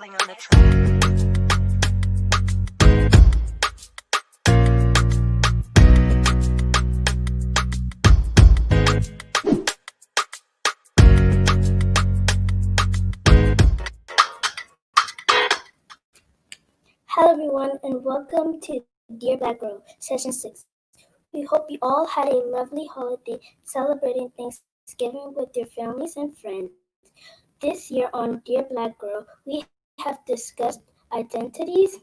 On the track. Hello everyone and welcome to Dear Black Girl, Session 6. We hope you all had a lovely holiday celebrating Thanksgiving with your families and friends. This year on Dear Black Girl, we have discussed identities,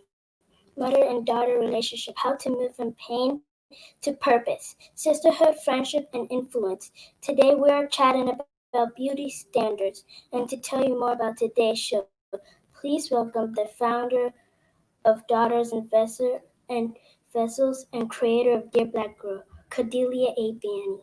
mother and daughter relationship, how to move from pain to purpose, sisterhood, friendship, and influence. Today we are chatting about beauty standards, and to tell you more about today's show, please welcome the founder of Daughters and Vessels and creator of Dear Black Girl, Cordelia A. Banny.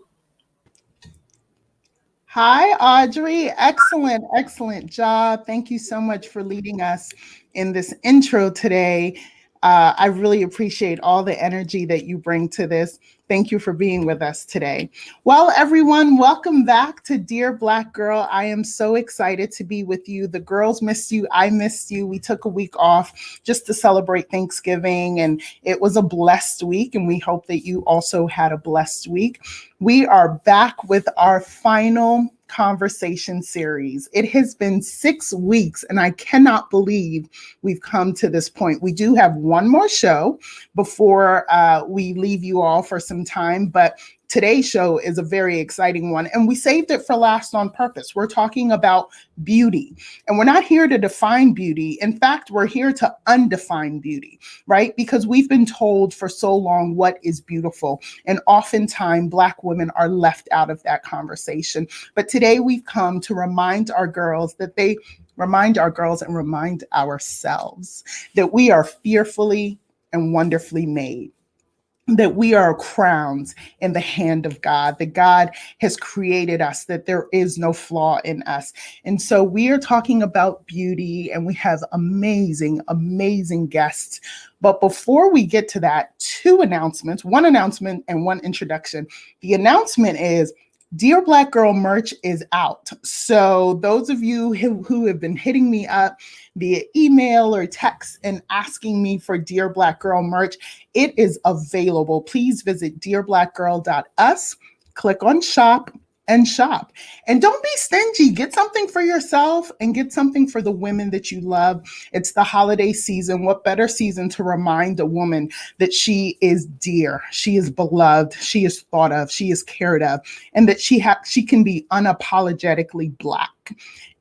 Hi, Audrey. Excellent job. Thank you so much for leading us in this intro today. I really appreciate all the energy that you bring to this. Thank you for being with us today. Well, everyone, welcome back to Dear Black Girl. I am so excited to be with you. The girls missed you. I missed you. We took a week off just to celebrate Thanksgiving, and it was a blessed week, and we hope that you also had a blessed week. We are back with our final conversation series. It has been 6 weeks, and I cannot believe we've come to this point. We do have one more show before we leave you all for some time, but today's show is a very exciting one, and we saved it for last on purpose. We're talking about beauty, and we're not here to define beauty. In fact, we're here to undefine beauty, right? Because we've been told for so long what is beautiful, and oftentimes Black women are left out of that conversation. But today we've come to remind our girls and remind ourselves that we are fearfully and wonderfully made, that we are crowns in the hand of God, that God has created us, that there is no flaw in us. And so we are talking about beauty, and we have amazing guests. But before we get to that, one announcement and one introduction. The announcement is Dear Black Girl merch is out. So those of you who have been hitting me up via email or text and asking me for Dear Black Girl merch, it is available. Please visit dearblackgirl.us, click on shop, and shop. And don't be stingy. Get something for yourself and get something for the women that you love. It's the holiday season. What better season to remind a woman that she is dear, she is beloved, she is thought of, she is cared of, and that she can be unapologetically Black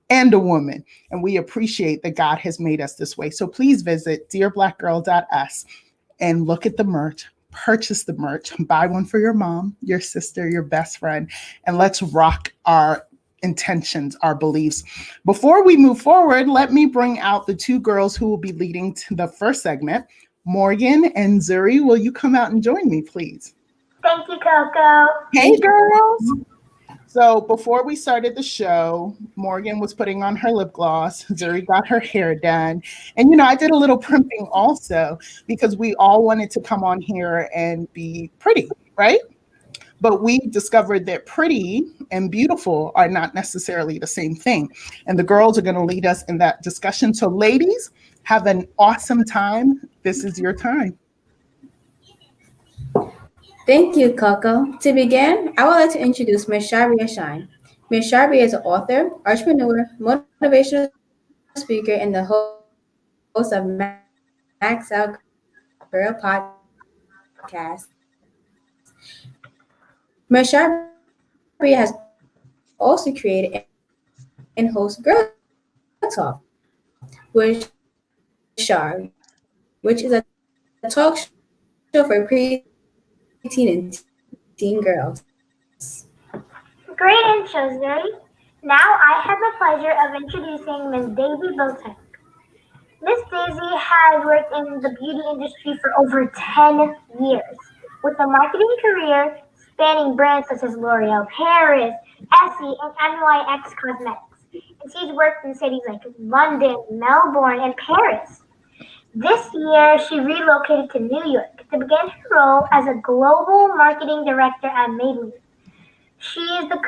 and a woman. And we appreciate that God has made us this way. So please visit dearblackgirl.us and look at the merch. Purchase the merch, buy one for your mom, your sister, your best friend, and let's rock our intentions, our beliefs. Before we move forward, let me bring out the two girls who will be leading to the first segment. Morgan and Zuri, will you come out and join me, please? Thank you, Coco. Hey, girls. So before we started the show, Morgan was putting on her lip gloss. Zuri got her hair done. And, I did a little primping also because we all wanted to come on here and be pretty, right? But we discovered that pretty and beautiful are not necessarily the same thing. And the girls are going to lead us in that discussion. So ladies, have an awesome time. This is your time. Thank you, Coco. To begin, I would like to introduce Ms. Charbria Shine. Ms. Charbria is an author, entrepreneur, motivational speaker, and the host of Max Out Girl podcast. Ms. Charbria has also created and hosts Girl Talk with Char, which is a talk show for preteen and teen girls. Great intro, Zuri. Now I have the pleasure of introducing Ms. Daisy Boateng. Ms. Daisy has worked in the beauty industry for over 10 years, with a marketing career spanning brands such as L'Oreal Paris, Essie, and NYX Cosmetics. And she's worked in cities like London, Melbourne, and Paris. This year, she relocated to New York to begin her role as a global marketing director at Maybelline. She is the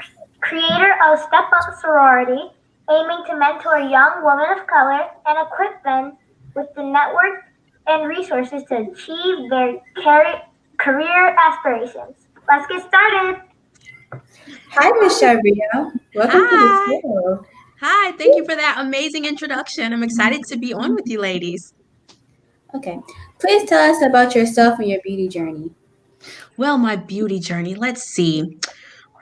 creator of Step Up Sorority, aiming to mentor young women of color and equip them with the network and resources to achieve their career aspirations. Let's get started. Hi, Miss Charbria. Welcome to the Hi. show. Hi. Thank you for that amazing introduction. I'm excited to be on with you ladies. Okay. Please tell us about yourself and your beauty journey. Well, my beauty journey, let's see.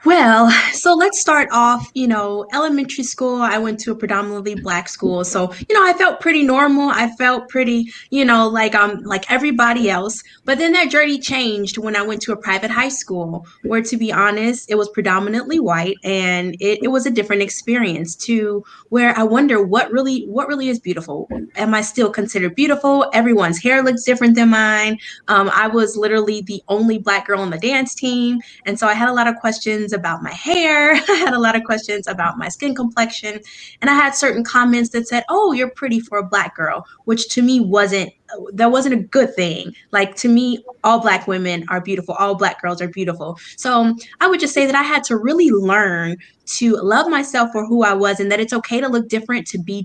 Well, so let's start off, elementary school. I went to a predominantly black school. So, I felt pretty normal. I felt pretty, like everybody else. But then that journey changed when I went to a private high school where, to be honest, it was predominantly white, and it was a different experience to where I wonder what really is beautiful. Am I still considered beautiful? Everyone's hair looks different than mine. I was literally the only black girl on the dance team. And so I had a lot of questions about my hair. I had a lot of questions about my skin complexion. And I had certain comments that said, "Oh, you're pretty for a black girl," which to me wasn't a good thing. Like, to me, all black women are beautiful. All black girls are beautiful. So I would just say that I had to really learn to love myself for who I was, and that it's okay to look different, to be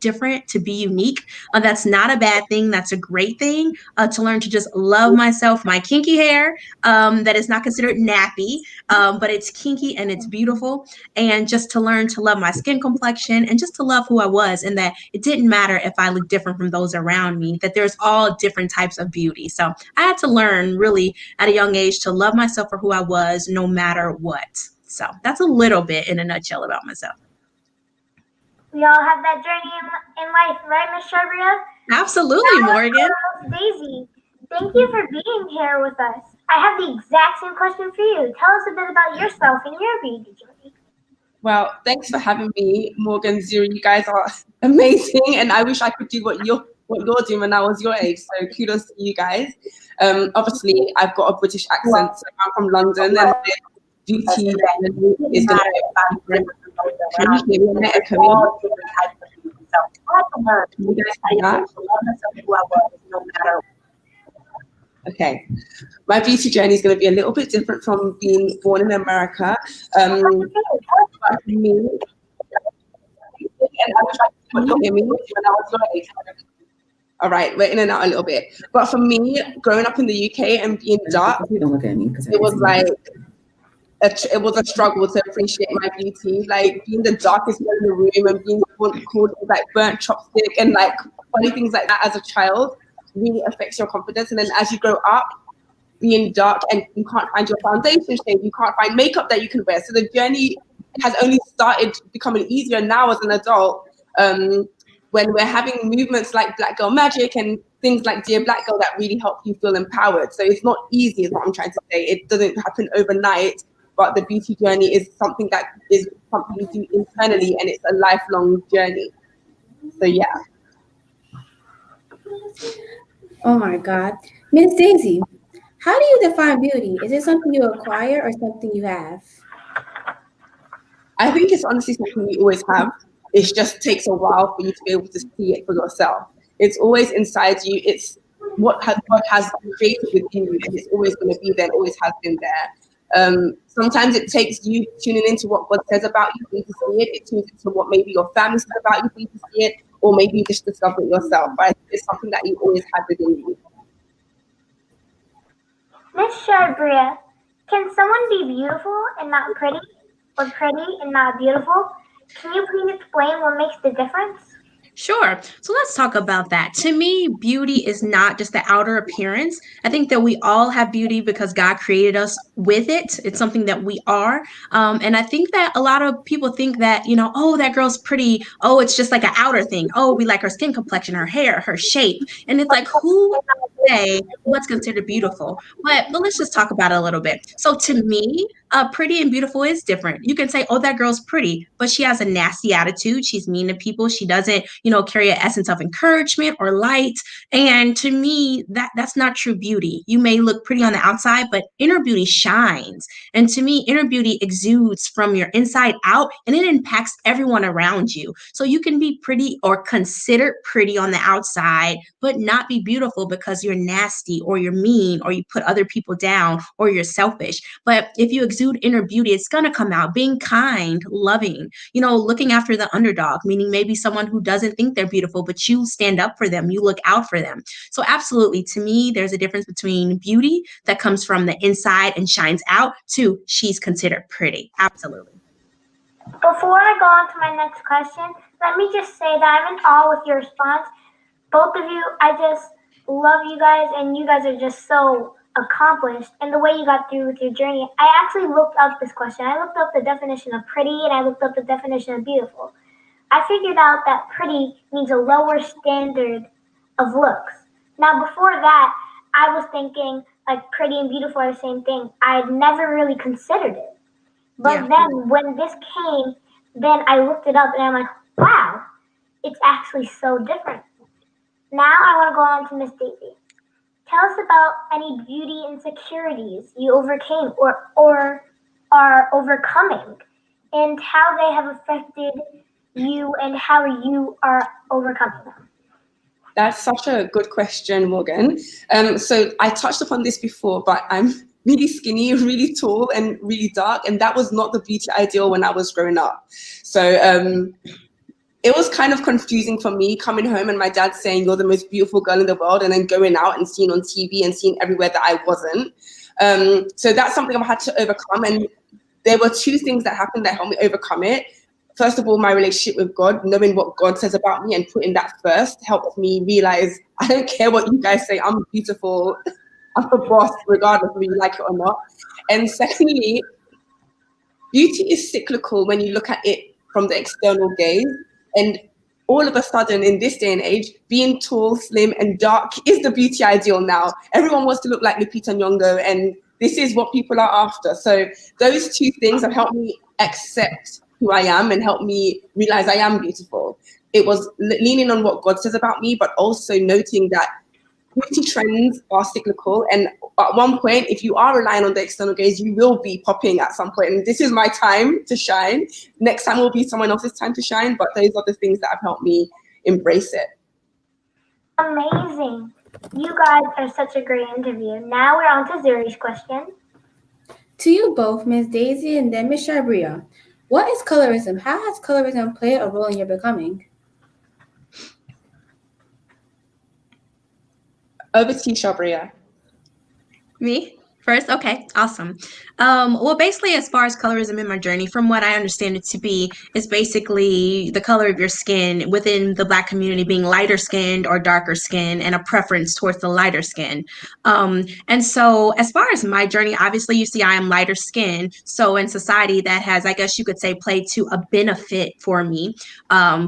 unique. That's not a bad thing. That's a great thing. To learn to just love myself, my kinky hair, that is not considered nappy, but it's kinky and it's beautiful. And just to learn to love my skin complexion and just to love who I was, and that it didn't matter if I looked different from those around me, that there's all different types of beauty. So I had to learn really at a young age to love myself for who I was, no matter what. So that's a little bit in a nutshell about myself. We all have that journey in life, right, Miss Charbria? Absolutely, Morgan. Daisy, thank you for being here with us. I have the exact same question for you. Tell us a bit about yourself and your beauty journey. Well, thanks for having me, Morgan, Zuri. You guys are amazing, and I wish I could do what you're doing when I was your age. So kudos to you guys. Obviously, I've got a British accent, so I'm from London, and beauty is going to be America. You guys see that? Okay, my beauty journey is going to be a little bit different from being born in America. But for me, and I wish I could hear me when I was your age. All right, we're in and out a little bit. But for me, growing up in the UK and being dark, it was like it was a struggle to appreciate my beauty. Like, being the darkest girl in the room and being called like burnt chopstick and like funny things like that as a child really affects your confidence. And then as you grow up, being dark and you can't find your foundation shade, you can't find makeup that you can wear. So the journey has only started becoming easier now as an adult, when we're having movements like Black Girl Magic and things like Dear Black Girl that really help you feel empowered. So it's not easy, is what I'm trying to say. It doesn't happen overnight, but the beauty journey is something that is something you do internally, and it's a lifelong journey. So yeah. Oh my God. Miss Daisy, how do you define beauty? Is it something you acquire or something you have? I think it's honestly something you always have. It just takes a while for you to be able to see it for yourself. It's always inside you. It's what God has created within you, and it's always going to be there, always has been there. Sometimes it takes you tuning into what God says about you for you to see it. It tunes into what maybe your family said about you for you to see it, or maybe you just discover it yourself. But I think it's something that you always have within you. Miss Charbria, can someone be beautiful and not pretty, or pretty and not beautiful? Can you please explain what makes the difference? Sure. So let's talk about that. To me, beauty is not just the outer appearance. I think that we all have beauty because God created us with it. It's something that we are. And I think that a lot of people think that, oh, that girl's pretty. Oh, it's just like an outer thing. Oh, we like her skin complexion, her hair, her shape. And it's like, who say what's considered beautiful? But let's just talk about it a little bit. So to me, pretty and beautiful is different. You can say, oh, that girl's pretty, but she has a nasty attitude. She's mean to people. She doesn't, carry an essence of encouragement or light. And to me, that's not true beauty. You may look pretty on the outside, but inner beauty shines. And to me, inner beauty exudes from your inside out, and it impacts everyone around you. So you can be pretty or considered pretty on the outside, but not be beautiful because you're nasty or you're mean or you put other people down or you're selfish. But if you exude inner beauty, it's going to come out being kind, loving, looking after the underdog, meaning maybe someone who doesn't think they're beautiful, but you stand up for them, you look out for them. So absolutely, to me, there's a difference between beauty that comes from the inside and shines out to she's considered pretty. Absolutely. Before I go on to my next question, let me just say that I'm in awe with your response. Both of you, I just love you guys, and you guys are just so accomplished. And the way you got through with your journey, I actually looked up this question. I looked up the definition of pretty, and I looked up the definition of beautiful. I figured out that pretty means a lower standard of looks. Now, before that, I was thinking like pretty and beautiful are the same thing. I'd never really considered it. But then when this came, then I looked it up and I'm like, wow, it's actually so different. Now I want to go on to Miss Daisy. Tell us about any beauty insecurities you overcame or are overcoming, and how they have affected you and how you are overcoming them. That's such a good question, Morgan. So I touched upon this before, but I'm really skinny, really tall, and really dark, and that was not the beauty ideal when I was growing up. So it was kind of confusing for me coming home and my dad saying you're the most beautiful girl in the world, and then going out and seeing on TV and seeing everywhere that I wasn't. So that's something I've had to overcome, and there were two things that happened that helped me overcome it. First of all, my relationship with God, knowing what God says about me and putting that first helped me realize I don't care what you guys say, I'm beautiful, I'm a boss, regardless of whether you like it or not. And secondly, beauty is cyclical when you look at it from the external gaze. And all of a sudden, in this day and age, being tall, slim, and dark is the beauty ideal now. Everyone wants to look like Lupita Nyong'o, and this is what people are after. So those two things have helped me accept who I am and helped me realize I am beautiful. It was leaning on what God says about me, but also noting that beauty trends are cyclical. And at one point, if you are relying on the external gaze, you will be popping at some point. And this is my time to shine. Next time will be someone else's time to shine. But those are the things that have helped me embrace it. Amazing. You guys are such a great interview. Now we're on to Zuri's question. To you both, Ms. Daisy and then Ms. Charbria. What is colorism? How has colorism played a role in your becoming? Over to you, Charbria. Me first? Okay, awesome. Well, basically, as far as colorism in my journey, from what I understand it to be, is basically the color of your skin within the Black community being lighter skinned or darker skin, and a preference towards the lighter skin. And so as far as my journey, obviously, you see I am lighter skinned. So in society, that has, I guess you could say, played to a benefit for me,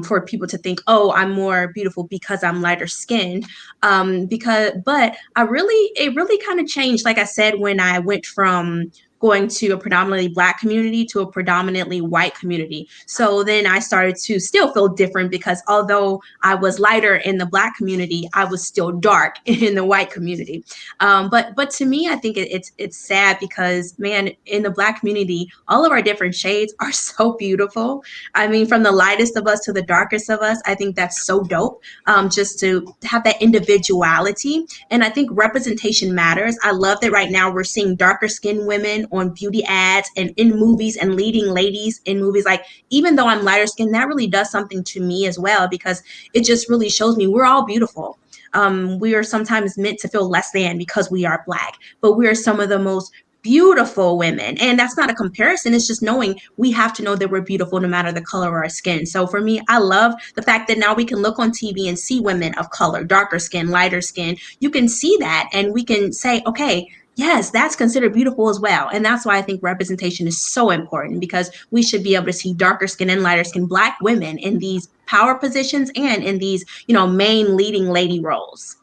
for people to think, oh, I'm more beautiful because I'm lighter skinned. But it really kind of changed, like I said, when I went from going to a predominantly Black community to a predominantly white community. So then I started to still feel different, because although I was lighter in the Black community, I was still dark in the white community. But to me, I think it's sad, because, man, in the Black community, all of our different shades are so beautiful. I mean, from the lightest of us to the darkest of us, I think that's so dope, just to have that individuality. And I think representation matters. I love that right now we're seeing darker skinned women on beauty ads and in movies, and leading ladies in movies. Like, even though I'm lighter skinned, that really does something to me as well, because it just really shows me we're all beautiful. We are sometimes meant to feel less than because we are Black, but we are some of the most beautiful women. And that's not a comparison. It's just knowing we have to know that we're beautiful no matter the color of our skin. So for me, I love the fact that now we can look on TV and see women of color, darker skin, lighter skin. You can see that, and we can say, okay, yes, that's considered beautiful as well. And that's why I think representation is so important, because we should be able to see darker skin and lighter skin Black women in these power positions and in these, main leading lady roles.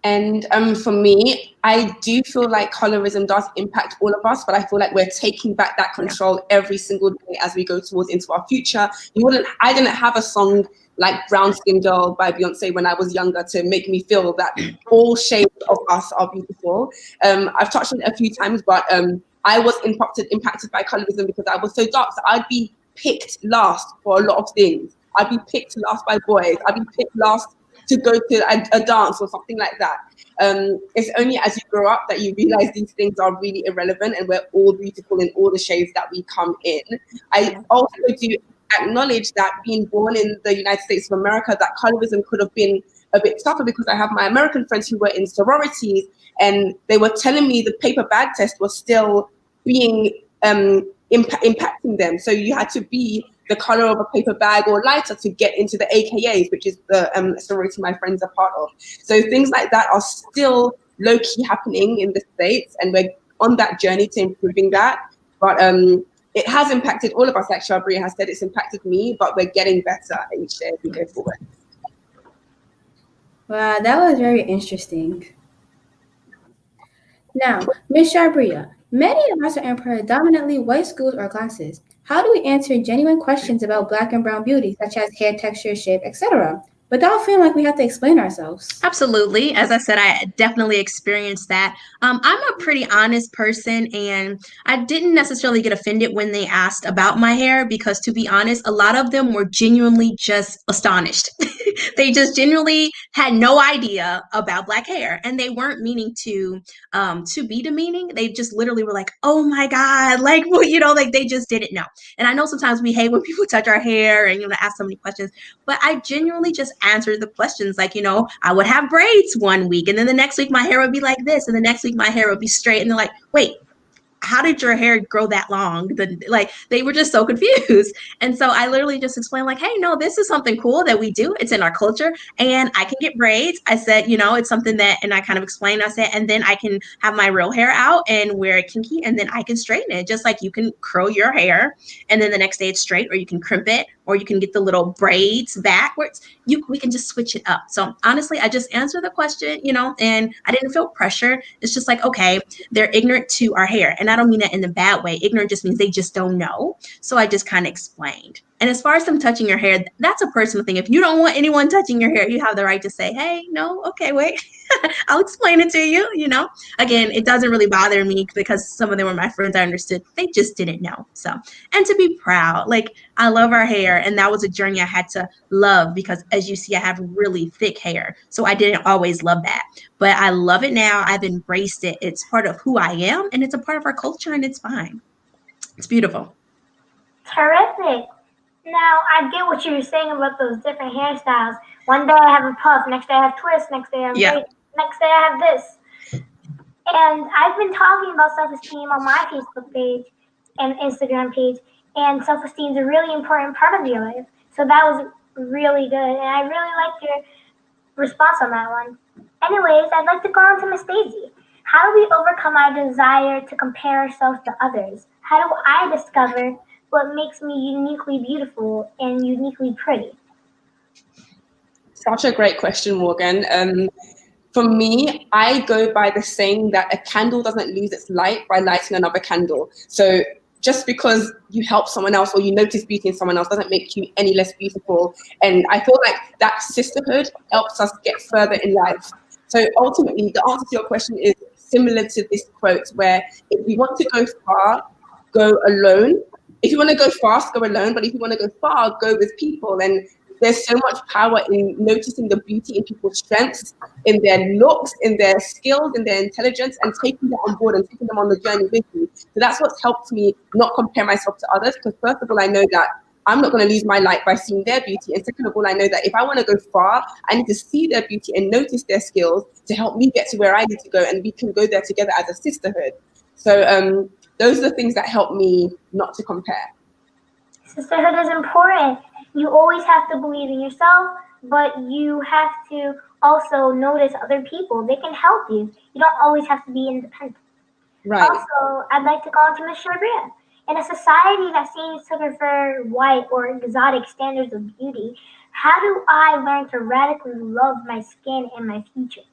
And for me, I do feel like colorism does impact all of us, but I feel like we're taking back that control every single day as we go towards into our future. I didn't have a song like Brown Skin Girl by Beyonce when I was younger to make me feel that all shades of us are beautiful. I've touched on it a few times, but I was impacted by colorism because I was so dark. So I'd be picked last for a lot of things. I'd be picked last by boys. I'd be picked last to go to a dance or something like that. It's only as you grow up that you realize these things are really irrelevant and we're all beautiful in all the shades that we come in. I also do acknowledge that being born in the United States of America, that colorism could have been a bit tougher because I have my American friends who were in sororities and they were telling me the paper bag test was still being impacting them. So you had to be the color of a paper bag or lighter to get into the AKAs, which is the sorority my friends are part of. So things like that are still low-key happening in the States, and we're on that journey to improving that. But it has impacted all of us, like Charbria has said, it's impacted me, but we're getting better each day as we go forward. Wow, that was very interesting. Now, Ms. Charbria, many of us are in predominantly white schools or classes. How do we answer genuine questions about Black and brown beauty, such as hair texture, shape, etc., without feeling like we have to explain ourselves? Absolutely. As I said, I definitely experienced that. I'm a pretty honest person, and I didn't necessarily get offended when they asked about my hair because, to be honest, a lot of them were genuinely just astonished. They just genuinely had no idea about Black hair, and they weren't meaning to be demeaning. They just literally were like, "Oh my God!" Like, well, like they just didn't know. And I know sometimes we hate when people touch our hair and ask so many questions, but I genuinely just answered the questions. Like, I would have braids one week, and then the next week my hair would be like this, and the next week my hair would be straight, and they're like, "Wait, how did your hair grow that long?" Like, they were just so confused. And so I literally just explained, like, "Hey, no, this is something cool that we do. It's in our culture, and I can get braids." I said, it's something that, and I kind of explained, I said, and then I can have my real hair out and wear it kinky, and then I can straighten it, just like you can curl your hair and then the next day it's straight, or you can crimp it, or you can get the little braids backwards. We can just switch it up. So honestly, I just answered the question, and I didn't feel pressure. It's just like, okay, they're ignorant to our hair. And I don't mean that in a bad way. Ignorant just means they just don't know. So I just kind of explained. And as far as them touching your hair, that's a personal thing. If you don't want anyone touching your hair, you have the right to say, "Hey, no, okay, wait, I'll explain it to you." Again, it doesn't really bother me because some of them were my friends. I understood. They just didn't know. So, and to be proud, like, I love our hair. And that was a journey I had to love because, as you see, I have really thick hair. So I didn't always love that. But I love it now. I've embraced it. It's part of who I am, and it's a part of our culture, and it's fine. It's beautiful. Terrific. Now, I get what you were saying about those different hairstyles. One day I have a puff, next day I have twists, next day I have braids, next day I have this. And I've been talking about self-esteem on my Facebook page and Instagram page, and self-esteem is a really important part of your life. So that was really good, and I really liked your response on that one. Anyways, I'd like to go on to Miss Daisy. How do we overcome our desire to compare ourselves to others? How do I discover what makes me uniquely beautiful and uniquely pretty? Such a great question, Morgan. For me, I go by the saying that a candle doesn't lose its light by lighting another candle. So just because you help someone else or you notice beauty in someone else doesn't make you any less beautiful. And I feel like that sisterhood helps us get further in life. So ultimately, the answer to your question is similar to this quote, where if you want to go far, go alone. If you want to go fast, go alone. But if you want to go far, go with people. And there's so much power in noticing the beauty in people's strengths, in their looks, in their skills, in their intelligence, and taking that on board and taking them on the journey with you. So that's what's helped me not compare myself to others, because first of all, I know that I'm not going to lose my light by seeing their beauty. And second of all, I know that if I want to go far, I need to see their beauty and notice their skills to help me get to where I need to go, and we can go there together as a sisterhood. So those are the things that help me not to compare. Sisterhood is important. You always have to believe in yourself, but you have to also notice other people. They can help you. You don't always have to be independent. Right. Also, I'd like to go on to Ms. Charbria. In a society that seems to prefer white or exotic standards of beauty, how do I learn to radically love my skin and my features?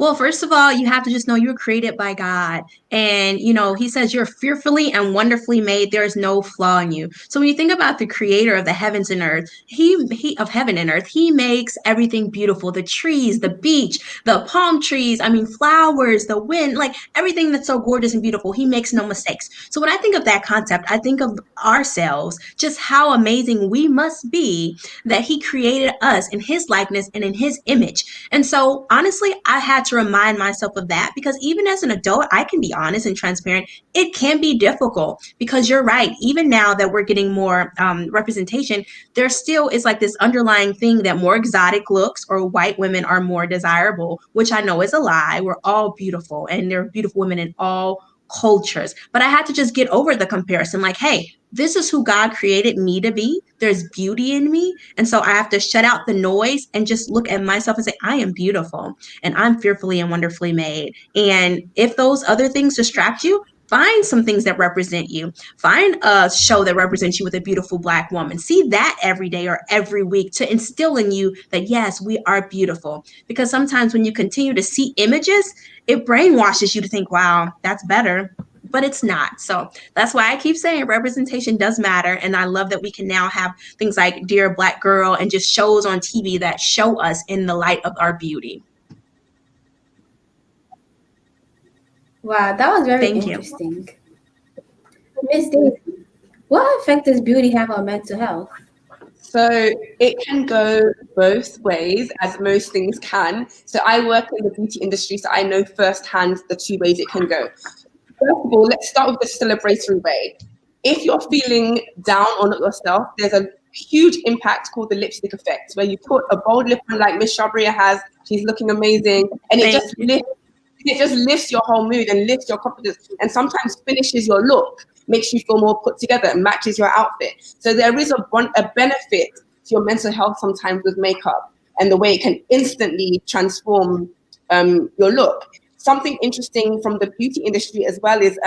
Well, first of all, you have to just know you were created by God. And, he says you're fearfully and wonderfully made. There is no flaw in you. So when you think about the creator of the heavens and earth, he of heaven and earth, he makes everything beautiful. The trees, the beach, the palm trees, I mean, flowers, the wind, like everything that's so gorgeous and beautiful. He makes no mistakes. So when I think of that concept, I think of ourselves, just how amazing we must be that he created us in his likeness and in his image. And so, honestly, I had to remind myself of that because even as an adult, I can be honest and transparent. It can be difficult because you're right. Even now that we're getting more representation, there still is like this underlying thing that more exotic looks or white women are more desirable, which I know is a lie. We're all beautiful and there are beautiful women in all cultures. But I had to just get over the comparison like, hey, this is who God created me to be. There's beauty in me. And so I have to shut out the noise and just look at myself and say, I am beautiful and I'm fearfully and wonderfully made. And if those other things distract you, find some things that represent you. Find a show that represents you with a beautiful Black woman. See that every day or every week to instill in you that, yes, we are beautiful. Because sometimes when you continue to see images, it brainwashes you to think, wow, that's better. But it's not. So that's why I keep saying representation does matter. And I love that we can now have things like Dear Black Girl and just shows on TV that show us in the light of our beauty. Wow, that was very Thank you. interesting. Miss Daisy, what effect does beauty have on mental health? So it can go both ways, as most things can. So I work in the beauty industry, so I know firsthand the two ways it can go. First of all, let's start with the celebratory way. If you're feeling down on yourself, there's a huge impact called the lipstick effect, where you put a bold lip on like Miss Charbria has, she's looking amazing, and it just lifts your whole mood and lifts your confidence, and sometimes finishes your look, makes you feel more put together, and matches your outfit. So there is a benefit to your mental health sometimes with makeup and the way it can instantly transform your look. Something interesting from the beauty industry as well is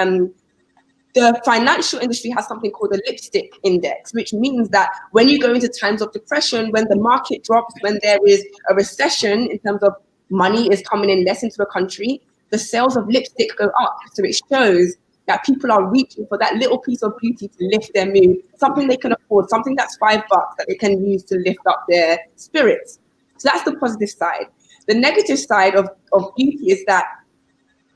the financial industry has something called the lipstick index, which means that when you go into times of depression, when the market drops, when there is a recession in terms of money is coming in less into a country, the sales of lipstick go up. So it shows that people are reaching for that little piece of beauty to lift their mood, something they can afford, something that's $5 that they can use to lift up their spirits. So that's the positive side. The negative side of beauty is that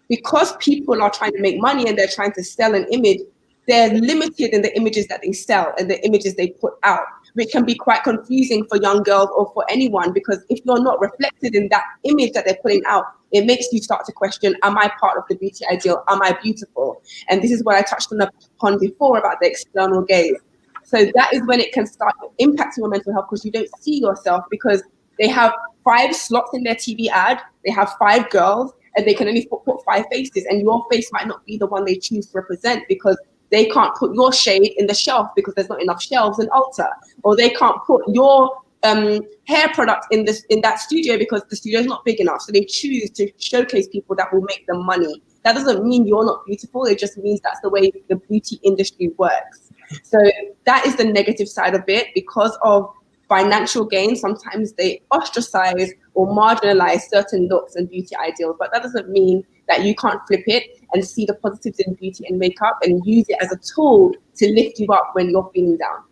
because people are trying to make money and they're trying to sell an image, they're limited in the images that they sell and the images they put out, which can be quite confusing for young girls or for anyone, because if you're not reflected in that image that they're putting out, it makes you start to question, am I part of the beauty ideal? Am I beautiful? And this is what I touched upon before about the external gaze. So that is when it can start impacting your mental health, because you don't see yourself, because they have 5 slots in their TV ad, they have 5 girls, and they can only put 5 faces, and your face might not be the one they choose to represent because they can't put your shade in the shelf because there's not enough shelves in Ulta, or they can't put your hair product in that studio because the studio is not big enough. So they choose to showcase people that will make them money. That doesn't mean you're not beautiful. It just means that's the way the beauty industry works. So that is the negative side of it. Because of financial gain, sometimes they ostracize or marginalize certain looks and beauty ideals, but that doesn't mean that you can't flip it and see the positives in beauty and makeup and use it as a tool to lift you up when you're feeling down.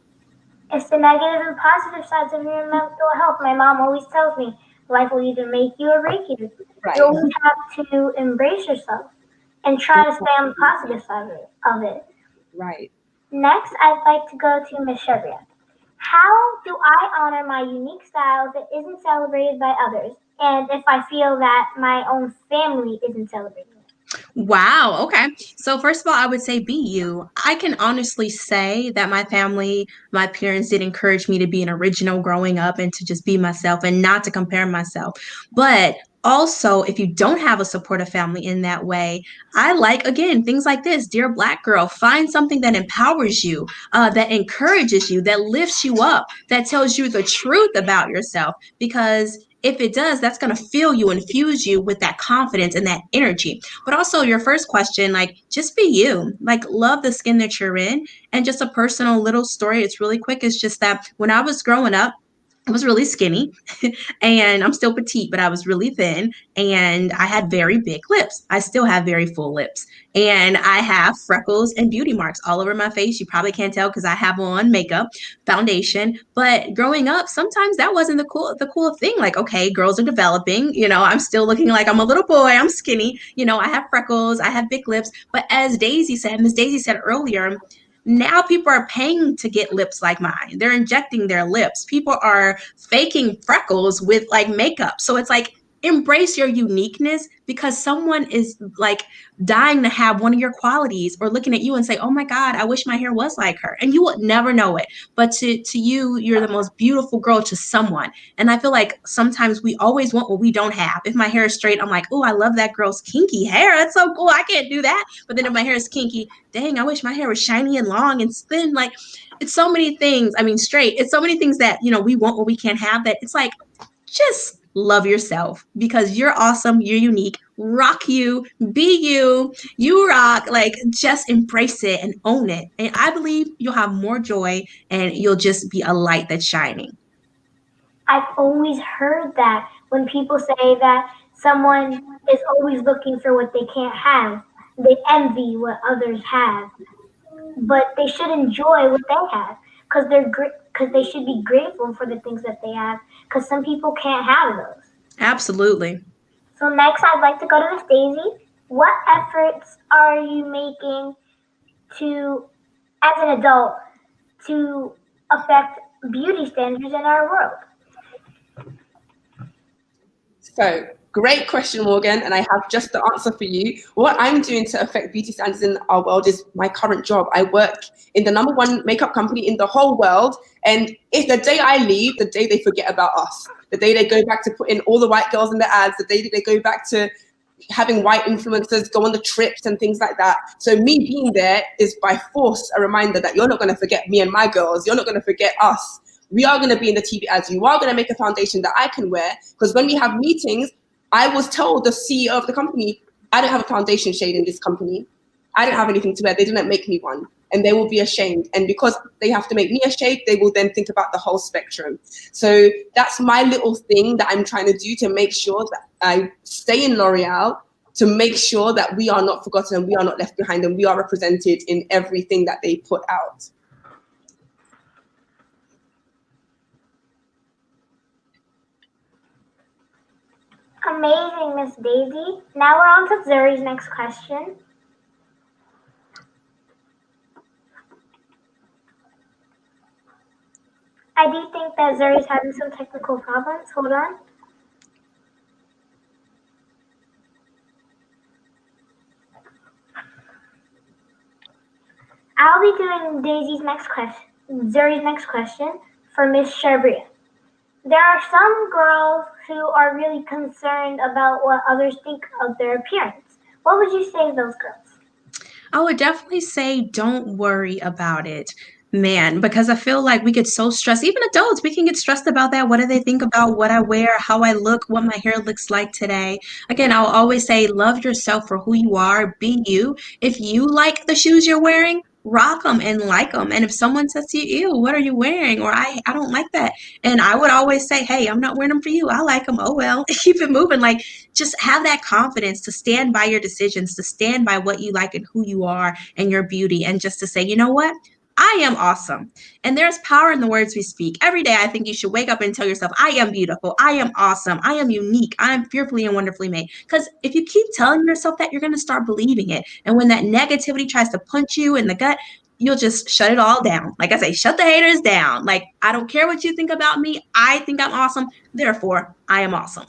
It's the negative and positive sides of your mental health. My mom always tells me life will either make you or break you. Right. You always have to embrace yourself and try to stay on the positive side of it. Right. Next, I'd like to go to Ms. Charbria. How do I honor my unique style that isn't celebrated by others? And if I feel that my own family isn't celebrating it? Wow. Okay. So first of all, I would say be you. I can honestly say that my family, my parents did encourage me to be an original growing up and to just be myself and not to compare myself. But also, if you don't have a supportive family in that way, I like, again, things like this. Dear Black girl, find something that empowers you, that encourages you, that lifts you up, that tells you the truth about yourself. Because if it does, that's going to fill you, infuse you with that confidence and that energy. But also your first question, like, just be you, like, love the skin that you're in. And just a personal little story, it's really quick. It's just that when I was growing up, I was really skinny and I'm still petite, but I was really thin and I had very big lips. I still have very full lips and I have freckles and beauty marks all over my face. You probably can't tell because I have on makeup, foundation. But growing up, sometimes that wasn't the cool thing. Like, okay, girls are developing. I'm still looking like I'm a little boy. I'm skinny. I have freckles. I have big lips. But as Miss Daisy said earlier, now people are paying to get lips like mine. They're injecting their lips. People are faking freckles with like makeup. So it's like embrace your uniqueness because someone is like dying to have one of your qualities or looking at you and say, "Oh my God, I wish my hair was like her." And you will never know it. But to you, you're the most beautiful girl to someone. And I feel like sometimes we always want what we don't have. If my hair is straight, I'm like, "Oh, I love that girl's kinky hair. That's so cool. I can't do that." But then if my hair is kinky, dang, I wish my hair was shiny and long and thin. Like, it's so many things. I mean, straight. It's so many things that, we want what we can't have, that it's like, just love yourself because you're awesome. You're unique. Rock you. Be you. You rock. Like, just embrace it and own it. And I believe you'll have more joy and you'll just be a light that's shining. I've always heard that when people say that someone is always looking for what they can't have, they envy what others have, but they should enjoy what they have because because they should be grateful for the things that they have because some people can't have those. Absolutely. So next, I'd like to go to Miss Daisy. What efforts are you making as an adult, to affect beauty standards in our world? So, great question, Morgan, and I have just the answer for you. What I'm doing to affect beauty standards in our world is my current job. I work in the #1 makeup company in the whole world, and if the day I leave, the day they forget about us, the day they go back to putting all the white girls in the ads, the day they go back to having white influencers go on the trips and things like that. So me being there is by force a reminder that you're not going to forget me and my girls. You're not going to forget us. We are going to be in the TV ads. You are going to make a foundation that I can wear. Because when we have meetings, I was told, the CEO of the company, I don't have a foundation shade in this company. I don't have anything to wear. They didn't make me one. And they will be ashamed. And because they have to make me a shade, they will then think about the whole spectrum. So that's my little thing that I'm trying to do to make sure that I stay in L'Oreal, to make sure that we are not forgotten and we are not left behind and we are represented in everything that they put out. Amazing, Miss Daisy. Now we're on to Zuri's next question. I do think that Zuri's having some technical problems. Hold on. I'll be doing Zuri's next question for Miss Charbria. There are some girls who are really concerned about what others think of their appearance. What would you say to those girls? I would definitely say don't worry about it, man, because I feel like we get so stressed. Even adults, we can get stressed about that. What do they think about what I wear, how I look, what my hair looks like today? Again, I'll always say love yourself for who you are, be you. If you like the shoes you're wearing, rock them and like them. And if someone says to you, ew, what are you wearing? Or I don't like that. And I would always say, hey, I'm not wearing them for you. I like them. Oh, well, keep it moving. Like, just have that confidence to stand by your decisions, to stand by what you like and who you are and your beauty, and just to say, you know what? I am awesome. And there's power in the words we speak. Every day, I think you should wake up and tell yourself, I am beautiful. I am awesome. I am unique. I am fearfully and wonderfully made. Because if you keep telling yourself that, you're going to start believing it. And when that negativity tries to punch you in the gut, you'll just shut it all down. Like I say, shut the haters down. Like, I don't care what you think about me. I think I'm awesome. Therefore, I am awesome.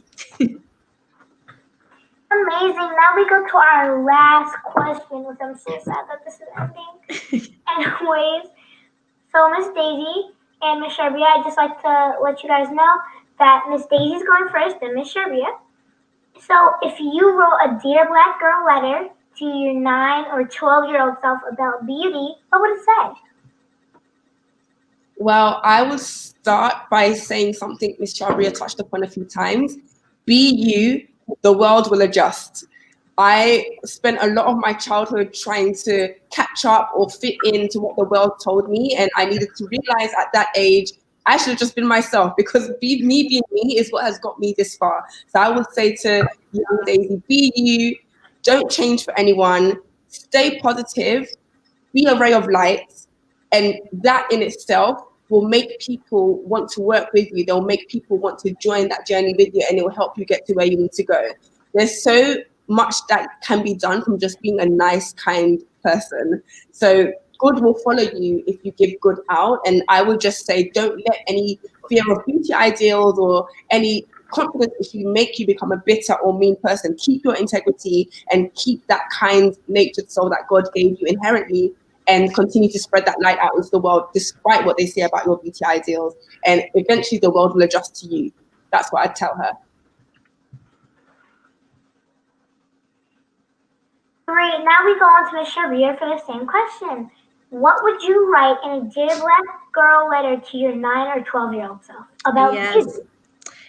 Amazing. Now we go to our last question, which I'm so sad that this is ending. Anyways, so Miss Daisy and Miss Charbria, I'd just like to let you guys know that Miss Daisy's going first, then Miss Charbria. So if you wrote a Dear Black Girl letter to your 9 or 12-year-old self about beauty, what would it say? Well, I will start by saying something Miss Charbria touched upon a few times. Be you, the world will adjust. I spent a lot of my childhood trying to catch up or fit into what the world told me, and I needed to realize at that age I should have just been myself, because me being me is what has got me this far. So I would say to young Daisy, be you, don't change for anyone, stay positive, be a ray of light, and that in itself will make people want to work with you. They'll make people want to join that journey with you, and it will help you get to where you need to go. There's so much that can be done from just being a nice, kind person. So good will follow you if you give good out. And I would just say, don't let any fear of beauty ideals or any confidence issue make you become a bitter or mean person. Keep your integrity and keep that kind natured soul that God gave you inherently, and continue to spread that light out into the world despite what they say about your beauty ideals. And eventually the world will adjust to you. That's what I'd tell her. Great. Now we go on to Ms. Charbria for the same question. What would you write in a Dear Black Girl letter to your 9 or 12-year-old self about you?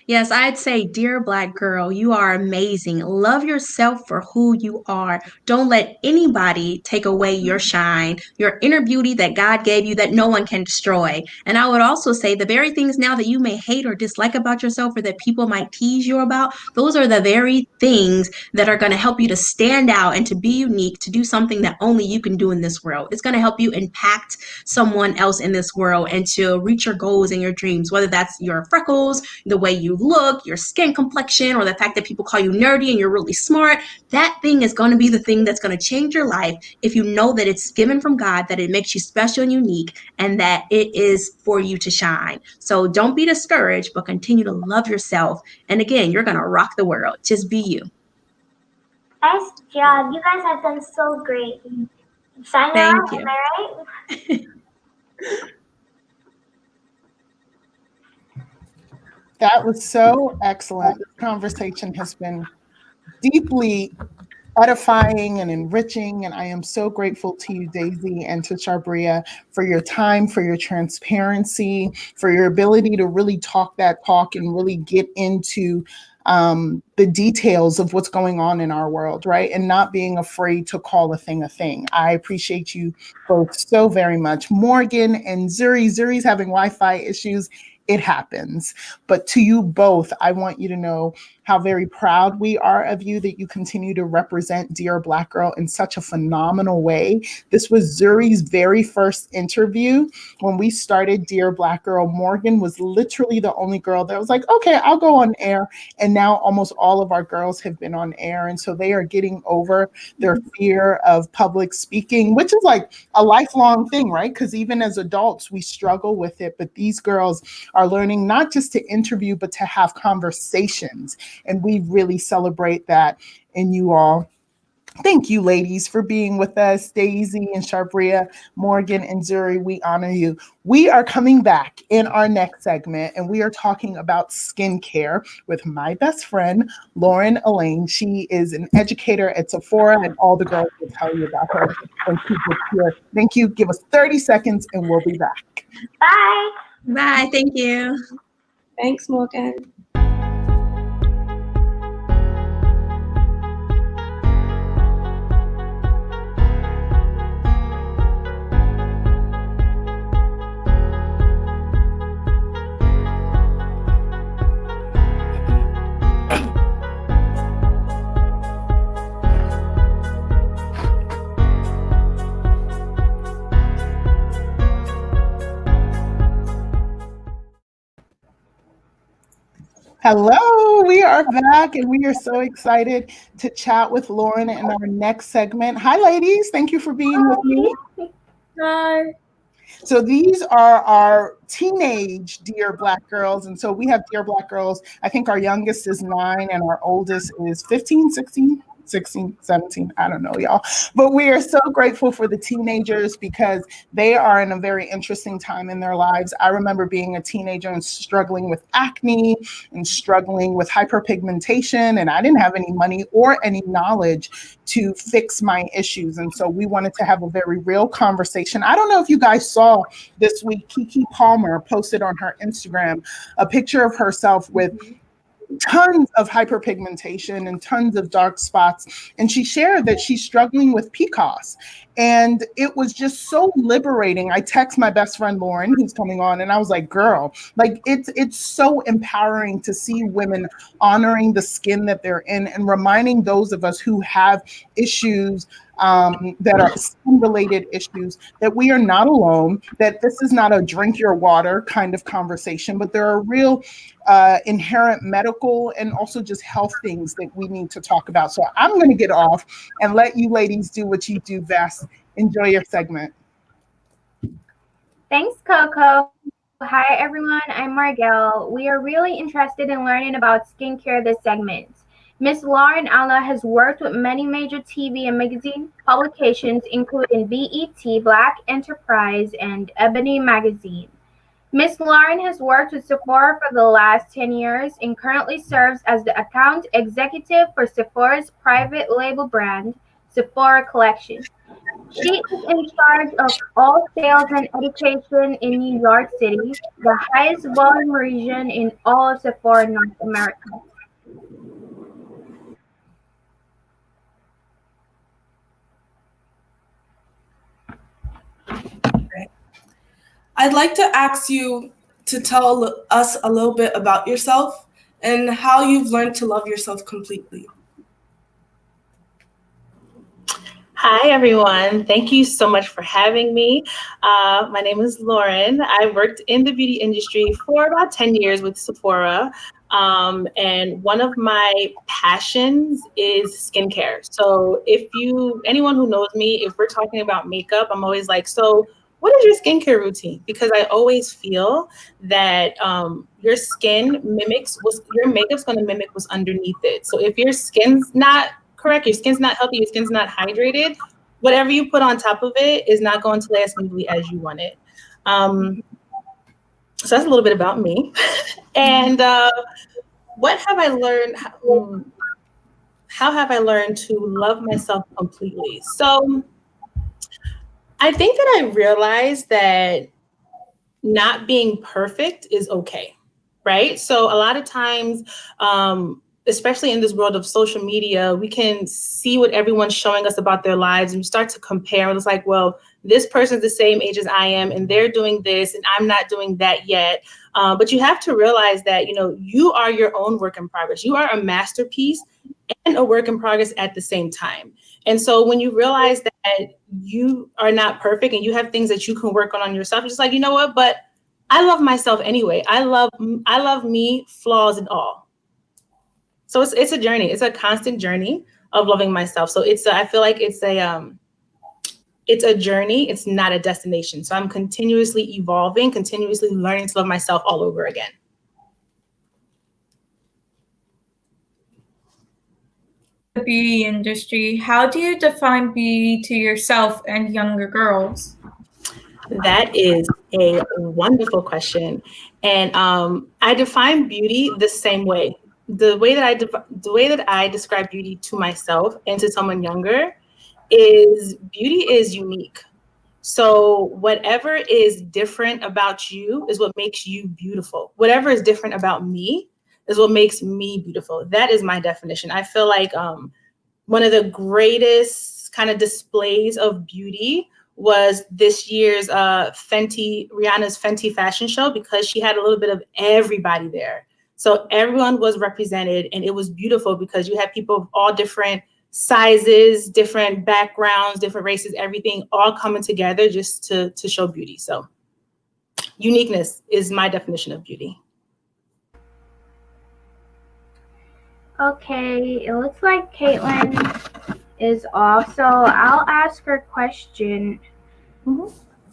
Yes, I'd say, dear Black girl, you are amazing. Love yourself for who you are. Don't let anybody take away your shine, your inner beauty that God gave you that no one can destroy. And I would also say the very things now that you may hate or dislike about yourself, or that people might tease you about, those are the very things that are going to help you to stand out and to be unique, to do something that only you can do in this world. It's going to help you impact someone else in this world and to reach your goals and your dreams, whether that's your freckles, the way you look, your skin complexion, or the fact that people call you nerdy and you're really smart. That thing is going to be the thing that's going to change your life if you know that it's given from God, that it makes you special and unique, and that it is for you to shine. So don't be discouraged, but continue to love yourself. And again, you're going to rock the world. Just be you. Nice job. You guys have done so great. Shine your Thank light, you. am I right? That was so excellent. This conversation has been deeply edifying and enriching, and I am so grateful to you, Daisy, and to Charbria for your time, for your transparency, for your ability to really talk that talk and really get into the details of what's going on in our world, right? And not being afraid to call a thing a thing. I appreciate you both so very much. Morgan and Zuri's having Wi-Fi issues. It happens. But to you both, I want you to know how very proud we are of you, that you continue to represent Dear Black Girl in such a phenomenal way. This was Zuri's very first interview. When we started Dear Black Girl, Morgan was literally the only girl that was like, okay, I'll go on air. And now almost all of our girls have been on air. And so they are getting over their fear of public speaking, which is like a lifelong thing, right? Because even as adults, we struggle with it. But these girls are learning not just to interview, but to have conversations. And we really celebrate that in you all. Thank you, ladies, for being with us. Daisy and Charbria, Morgan and Zuri, we honor you. We are coming back in our next segment, and we are talking about skincare with my best friend, Lauren Elaine. She is an educator at Sephora, and all the girls will tell you about her when she gets here. Thank you. Give us 30 seconds, and we'll be back. Bye. Bye. Thank you. Thanks, Morgan. Hello, we are back, and we are so excited to chat with Lauren in our next segment. Hi, ladies. Thank you for being with me. Hi. So these are our teenage Dear Black Girls. And so we have Dear Black Girls. I think our youngest is 9 and our oldest is 15, 16, 17. I don't know, y'all. But we are so grateful for the teenagers because they are in a very interesting time in their lives. I remember being a teenager and struggling with acne and struggling with hyperpigmentation, and I didn't have any money or any knowledge to fix my issues. And so we wanted to have a very real conversation. I don't know if you guys saw this week, Keke Palmer posted on her Instagram a picture of herself with tons of hyperpigmentation and tons of dark spots. And she shared that she's struggling with PCOS. And it was just so liberating. I text my best friend Lauren, who's coming on, and I was like, girl, like it's so empowering to see women honoring the skin that they're in and reminding those of us who have issues that are skin-related issues, that we are not alone, that this is not a drink your water kind of conversation, but there are real inherent medical and also just health things that we need to talk about. So I'm going to get off and let you ladies do what you do best. Enjoy your segment. Thanks, Coco. Hi, everyone. I'm Margelle. We are really interested in learning about skincare this segment. Miss Lauren Alnutt has worked with many major TV and magazine publications, including BET, Black Enterprise, and Ebony Magazine. Miss Lauren has worked with Sephora for the last 10 years and currently serves as the account executive for Sephora's private label brand, Sephora Collection. She is in charge of all sales and education in New York City, the highest volume region in all of Sephora North America. I'd like to ask you to tell us a little bit about yourself and how you've learned to love yourself completely. Hi, everyone. Thank you so much for having me. My name is Lauren. I worked in the beauty industry for about 10 years with Sephora. And one of my passions is skincare. So anyone who knows me, if we're talking about makeup, I'm always like, so what is your skincare routine? Because I always feel that your skin your makeup's going to mimic what's underneath it. So if your skin's not correct, your skin's not healthy, your skin's not hydrated, whatever you put on top of it is not going to last smoothly as you want it. So that's a little bit about me. And what have I learned? How have I learned to love myself completely? So I think that I realized that not being perfect is okay, right? So a lot of times, especially in this world of social media, we can see what everyone's showing us about their lives and we start to compare. And it's like, well, this person's the same age as I am and they're doing this and I'm not doing that yet. But you have to realize that, you are your own work in progress. You are a masterpiece and a work in progress at the same time. And so when you realize that you are not perfect and you have things that you can work on yourself, it's just like, you know what, but I love myself anyway. I love me, flaws and all. So it's a journey. It's a constant journey of loving myself. So I feel like it's a journey. It's not a destination. So I'm continuously evolving, continuously learning to love myself all over again. The beauty industry, how do you define beauty to yourself and younger girls? That is a wonderful question. And I define beauty the same way. The way that I describe beauty to myself and to someone younger is beauty is unique. So whatever is different about you is what makes you beautiful. Whatever is different about me is what makes me beautiful. That is my definition. I feel like one of the greatest kind of displays of beauty was this year's Rihanna's Fenty fashion show, because she had a little bit of everybody there. So everyone was represented and it was beautiful because you had people of all different sizes, different backgrounds, different races, everything all coming together just to show beauty. So uniqueness is my definition of beauty. Okay, it looks like Caitlin is off, so I'll ask her question.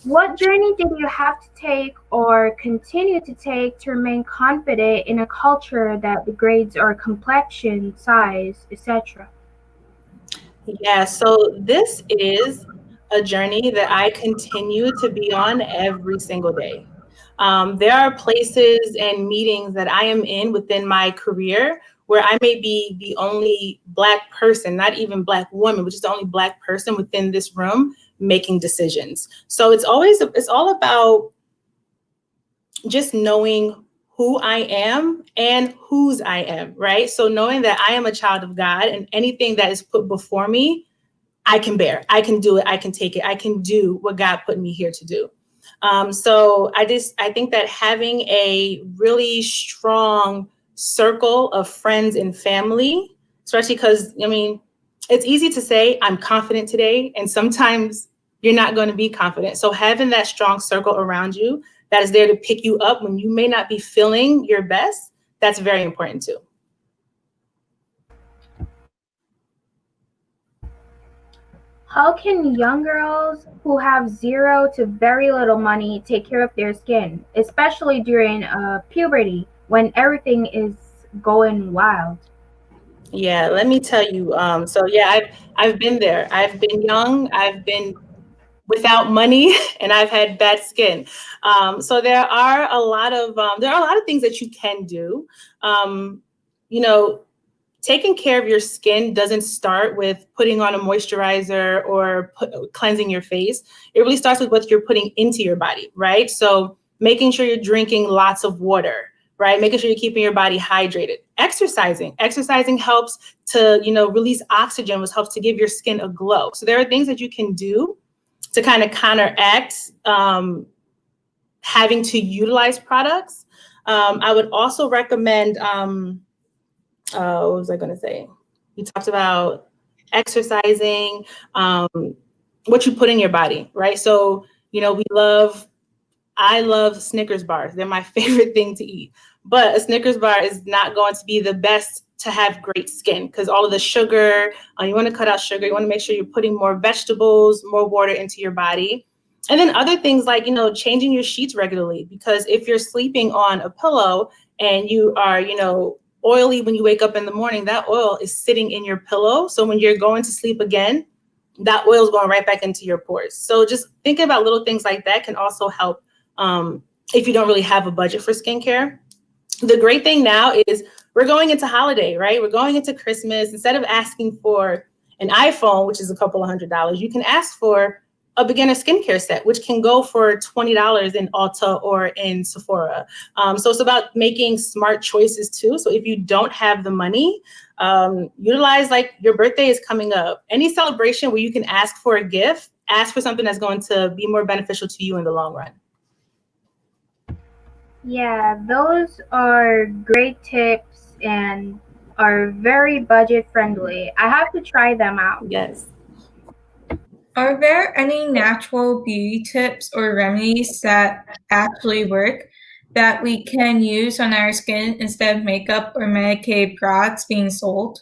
What journey did you have to take or continue to take to remain confident in a culture that degrades our complexion, size, etc.? Yeah, so this is a journey that I continue to be on every single day. There are places and meetings that I am in within my career where I may be the only Black person, not even Black woman, which is the only Black person within this room making decisions. So it's all about just knowing who I am and whose I am, right? So knowing that I am a child of God and anything that is put before me, I can bear, I can do it, I can take it, I can do what God put me here to do. So I think that having a really strong circle of friends and family, especially because, I mean, it's easy to say I'm confident today, and sometimes you're not going to be confident. So having that strong circle around you that is there to pick you up when you may not be feeling your best, that's very important too. How can young girls who have zero to very little money take care of their skin, especially during puberty when everything is going wild? Yeah, let me tell you. So yeah, I've been there. I've been young. I've been without money, and I've had bad skin. So there are a lot of things that you can do. You know, taking care of your skin doesn't start with putting on a moisturizer or cleansing your face. It really starts with what you're putting into your body, right? So making sure you're drinking lots of water, right? Making sure you're keeping your body hydrated. Exercising helps to, release oxygen, which helps to give your skin a glow. So there are things that you can do to kind of counteract having to utilize products. I would also recommend, what was I going to say? You talked about exercising, what you put in your body, right? So, I love Snickers bars. They're my favorite thing to eat. But a Snickers bar is not going to be the best to have great skin because all of the sugar, you want to cut out sugar. You want to make sure you're putting more vegetables, more water into your body. And then other things like, changing your sheets regularly, because if you're sleeping on a pillow and you are, oily when you wake up in the morning, that oil is sitting in your pillow. So when you're going to sleep again, that oil is going right back into your pores. So just thinking about little things like that can also help if you don't really have a budget for skincare. The great thing now is we're going into holiday, right? We're going into Christmas. Instead of asking for an iPhone, which is a couple of $100s, you can ask for a beginner skincare set, which can go for $20 in Ulta or in Sephora. So it's about making smart choices too. So if you don't have the money, utilize, like, your birthday is coming up. Any celebration where you can ask for a gift, ask for something that's going to be more beneficial to you in the long run. Yeah, those are great tips and are very budget friendly. I have to try them out. Yes. Are there any natural beauty tips or remedies that actually work that we can use on our skin instead of makeup or medicated products being sold?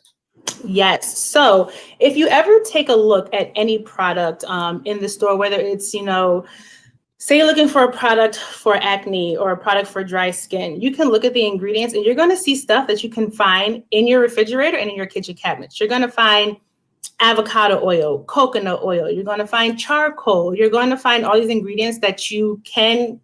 Yes. So if you ever take a look at any product in the store, whether it's, say you're looking for a product for acne or a product for dry skin, you can look at the ingredients and you're going to see stuff that you can find in your refrigerator and in your kitchen cabinets. You're going to find avocado oil, coconut oil. You're going to find charcoal. You're going to find all these ingredients that you can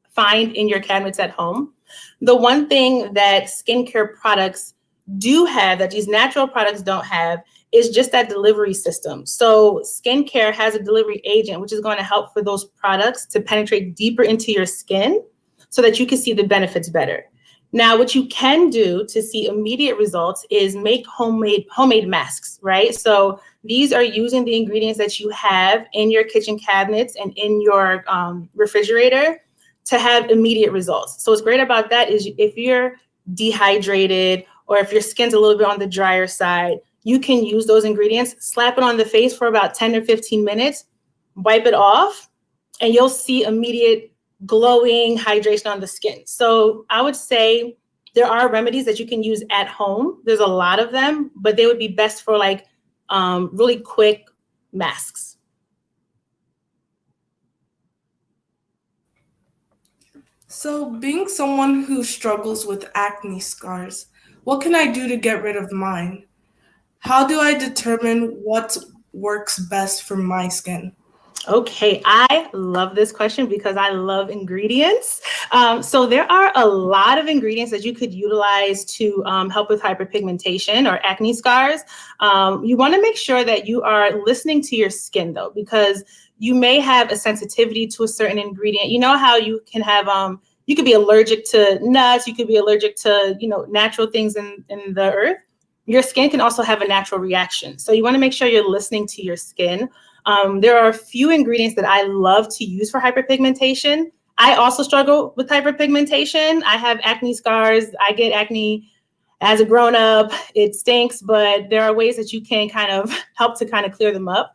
find in your cabinets at home. The one thing that skincare products do have that these natural products don't have is just that delivery system. So skincare has a delivery agent, which is going to help for those products to penetrate deeper into your skin so that you can see the benefits better. Now, what you can do to see immediate results is make homemade masks, right? So these are using the ingredients that you have in your kitchen cabinets and in your refrigerator to have immediate results. So what's great about that is if you're dehydrated or if your skin's a little bit on the drier side, you can use those ingredients, slap it on the face for about 10 or 15 minutes, wipe it off, and you'll see immediate glowing hydration on the skin. So I would say there are remedies that you can use at home. There's a lot of them, but they would be best for really quick masks. So, being someone who struggles with acne scars, what can I do to get rid of mine? How do I determine what works best for my skin? Okay, I love this question because I love ingredients. So there are a lot of ingredients that you could utilize to help with hyperpigmentation or acne scars. You want to make sure that you are listening to your skin though, because you may have a sensitivity to a certain ingredient. You know how you can have, you could be allergic to nuts, you could be allergic to, natural things in the earth. your skin can also have a natural reaction. So you want to make sure you're listening to your skin. There are a few ingredients that I love to use for hyperpigmentation. I also struggle with hyperpigmentation. I have acne scars. I get acne as a grown up. It stinks, but there are ways that you can kind of help to kind of clear them up.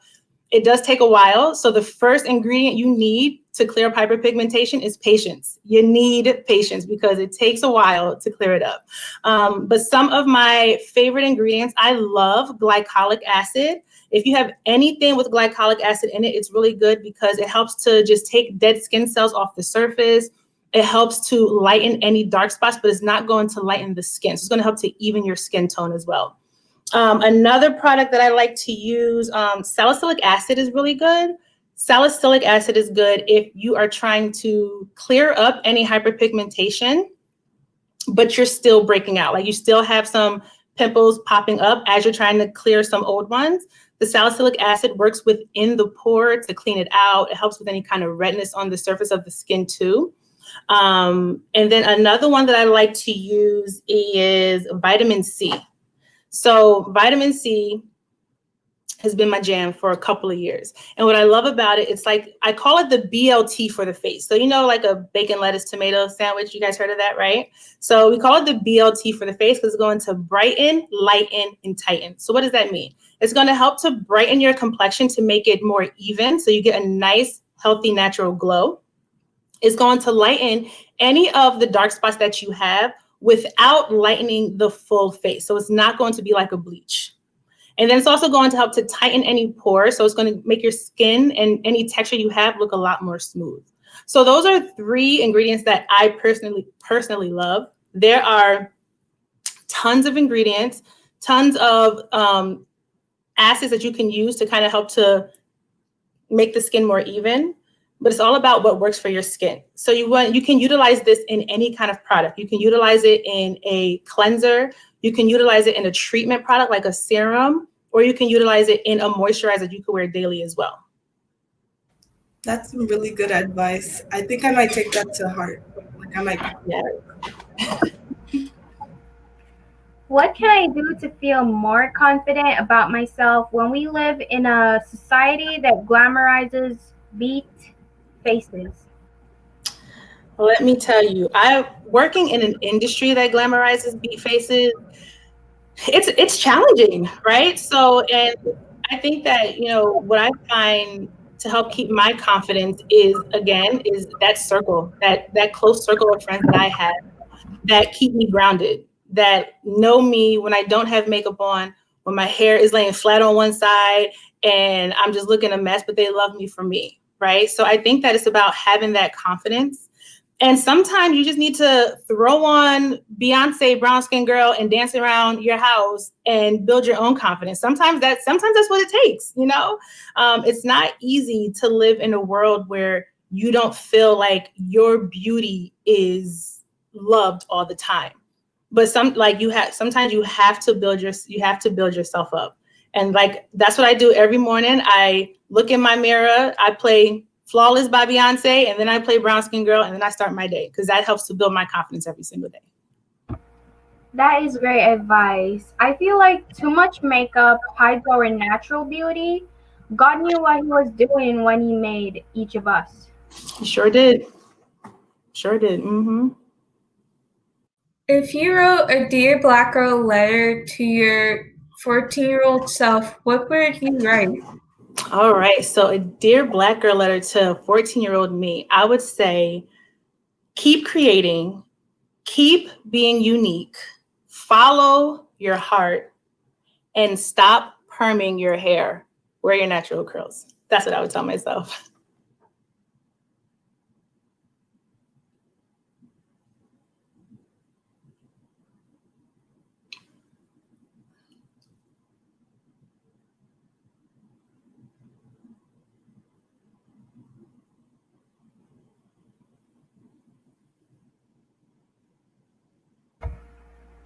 It does take a while. So the first ingredient you need to clear up hyperpigmentation is patience. You need patience because it takes a while to clear it up. But some of my favorite ingredients, I love glycolic acid. If you have anything with glycolic acid in it, it's really good because it helps to just take dead skin cells off the surface. It helps to lighten any dark spots, but it's not going to lighten the skin. So it's going to help to even your skin tone as well. Another product that I like to use, salicylic acid is really good. Salicylic acid is good if you are trying to clear up any hyperpigmentation, but you're still breaking out. Like you still have some pimples popping up as you're trying to clear some old ones. The salicylic acid works within the pore to clean it out. It helps with any kind of redness on the surface of the skin too. And then another one that I like to use is vitamin C. So vitamin C has been my jam for a couple of years. And what I love about it, it's like, I call it the BLT for the face. So, you know, like a bacon, lettuce, tomato sandwich, you guys heard of that, right? So we call it the BLT for the face because it's going to brighten, lighten, and tighten. So what does that mean? It's going to help to brighten your complexion to make it more even. So you get a nice, healthy, natural glow. It's going to lighten any of the dark spots that you have without lightening the full face. So it's not going to be like a bleach. And then it's also going to help to tighten any pores. So it's going to make your skin and any texture you have look a lot more smooth. So those are 3 ingredients that I personally love. There are tons of ingredients, tons of acids that you can use to kind of help to make the skin more even. But it's all about what works for your skin. So you can utilize this in any kind of product. You can utilize it in a cleanser. You can utilize it in a treatment product like a serum, or you can utilize it in a moisturizer you can wear daily as well. That's some really good advice. I think I might take that to heart. Like I might. Yeah. What can I do to feel more confident about myself when we live in a society that glamorizes beat faces? Let me tell you, working in an industry that glamorizes beat faces, it's challenging, right? So, and I think that, you know, what I find to help keep my confidence is that circle, that close circle of friends that I have that keep me grounded, that know me when I don't have makeup on, when my hair is laying flat on one side and I'm just looking a mess, but they love me for me, right? So I think that it's about having that confidence. And sometimes you just need to throw on Beyonce Brown Skin Girl and dance around your house and build your own confidence. Sometimes that's what it takes, you know? It's not easy to live in a world where you don't feel like your beauty is loved all the time. But sometimes you have to build yourself up. And like that's what I do every morning. I look in my mirror, I play Flawless by Beyonce, and then I play Brown Skin Girl, and then I start my day because that helps to build my confidence every single day. That is great advice. I feel like too much makeup hides our natural beauty. God knew what he was doing when he made each of us. He sure did. Sure did. Mm-hmm. If you wrote a Dear Black Girl letter to your 14-year-old self, what would you write? All right. So a Dear Black Girl letter to 14-year-old me, I would say, keep creating, keep being unique, follow your heart, and stop perming your hair. Wear your natural curls. That's what I would tell myself.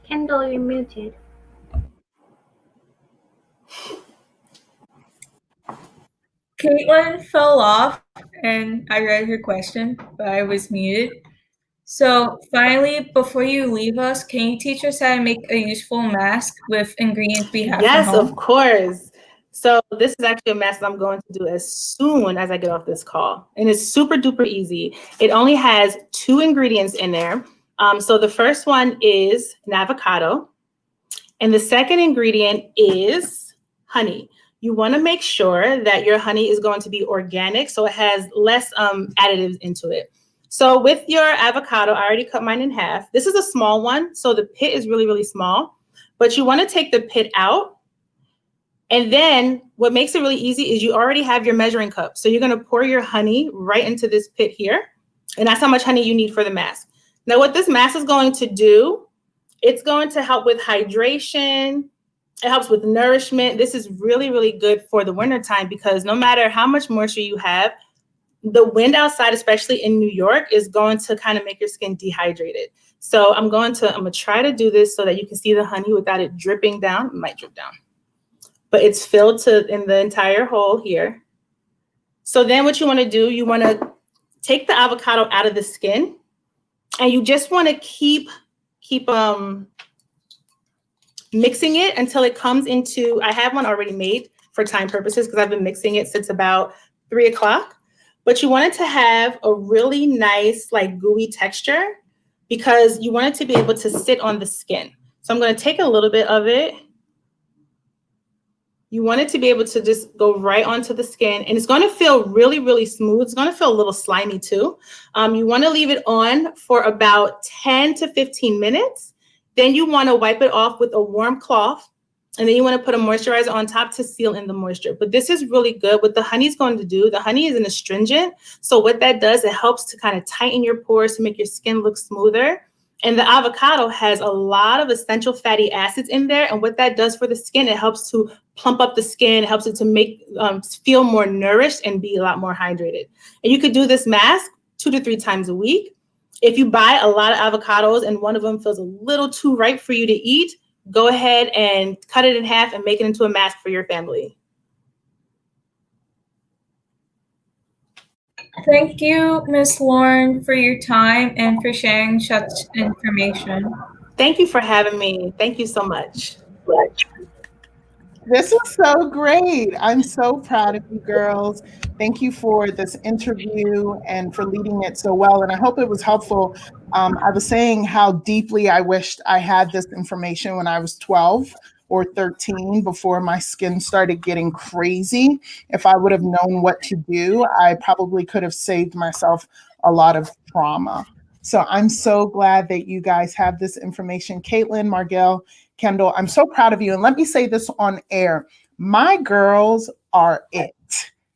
Kendall, you're muted. Caitlin fell off and I read her question, but I was muted. So finally, before you leave us, can you teach us how to make a useful mask with ingredients we have from Yes, home? of course. So this is actually a mask I'm going to do as soon as I get off this call. And it's super duper easy. It only has 2 ingredients in there. So the first one is an avocado. And the second ingredient is honey. You want to make sure that your honey is going to be organic, so it has less additives into it. So with your avocado, I already cut mine in half. This is a small one, so the pit is really, really small. But you want to take the pit out. And then what makes it really easy is you already have your measuring cup. So you're going to pour your honey right into this pit here. And that's how much honey you need for the mask. Now, what this mask is going to do, it's going to help with hydration. It helps with nourishment. This is really, really good for the wintertime because no matter how much moisture you have, the wind outside, especially in New York, is going to kind of make your skin dehydrated. So I'm going to try to do this so that you can see the honey without it dripping down. It might drip down, but it's filled to in the entire hole here. So then what you want to do, you want to take the avocado out of the skin, and you just want to keep mixing it until it comes into, I have one already made for time purposes because I've been mixing it since about 3 o'clock. But you want it to have a really nice, like gooey texture because you want it to be able to sit on the skin. So I'm going to take a little bit of it. You want it to be able to just go right onto the skin, and it's going to feel really, really smooth. It's going to feel a little slimy too. You want to leave it on for about 10 to 15 minutes. Then you want to wipe it off with a warm cloth, and then you want to put a moisturizer on top to seal in the moisture. But this is really good. What the honey is going to do, the honey is an astringent. So what that does, it helps to kind of tighten your pores to make your skin look smoother. And the avocado has a lot of essential fatty acids in there. And what that does for the skin, it helps to plump up the skin. It helps it to make feel more nourished and be a lot more hydrated. And you could do this mask 2 to 3 times a week. If you buy a lot of avocados and one of them feels a little too ripe for you to eat, go ahead and cut it in half and make it into a mask for your family. Thank you, Ms. Lauren, for your time and for sharing such information. Thank you for having me. Thank you so much. This is so great. I'm so proud of you girls. Thank you for this interview and for leading it so well. And I hope it was helpful. I was saying how deeply I wished I had this information when I was 12 or 13 before my skin started getting crazy. If I would have known what to do, I probably could have saved myself a lot of trauma. So I'm so glad that you guys have this information. Caitlin, Margell, Kendall, I'm so proud of you. And let me say this on air. My girls are it.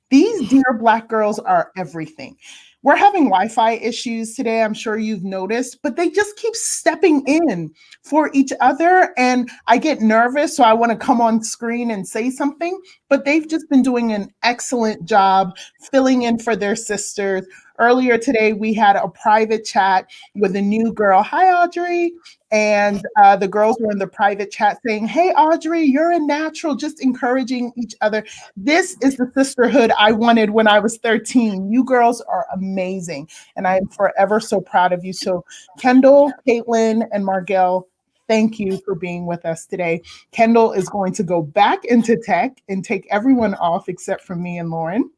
These dear Black girls are everything. We're having Wi-Fi issues today, I'm sure you've noticed, but they just keep stepping in for each other. And I get nervous, so I want to come on screen and say something, but they've just been doing an excellent job filling in for their sisters. Earlier today, we had a private chat with a new girl. Hi, Audrey. And the girls were in the private chat saying, hey, Audrey, you're a natural, just encouraging each other. This is the sisterhood I wanted when I was 13. You girls are amazing. And I am forever so proud of you. So Kendall, Caitlin, and Margell, thank you for being with us today. Kendall is going to go back into tech and take everyone off except for me and Lauren.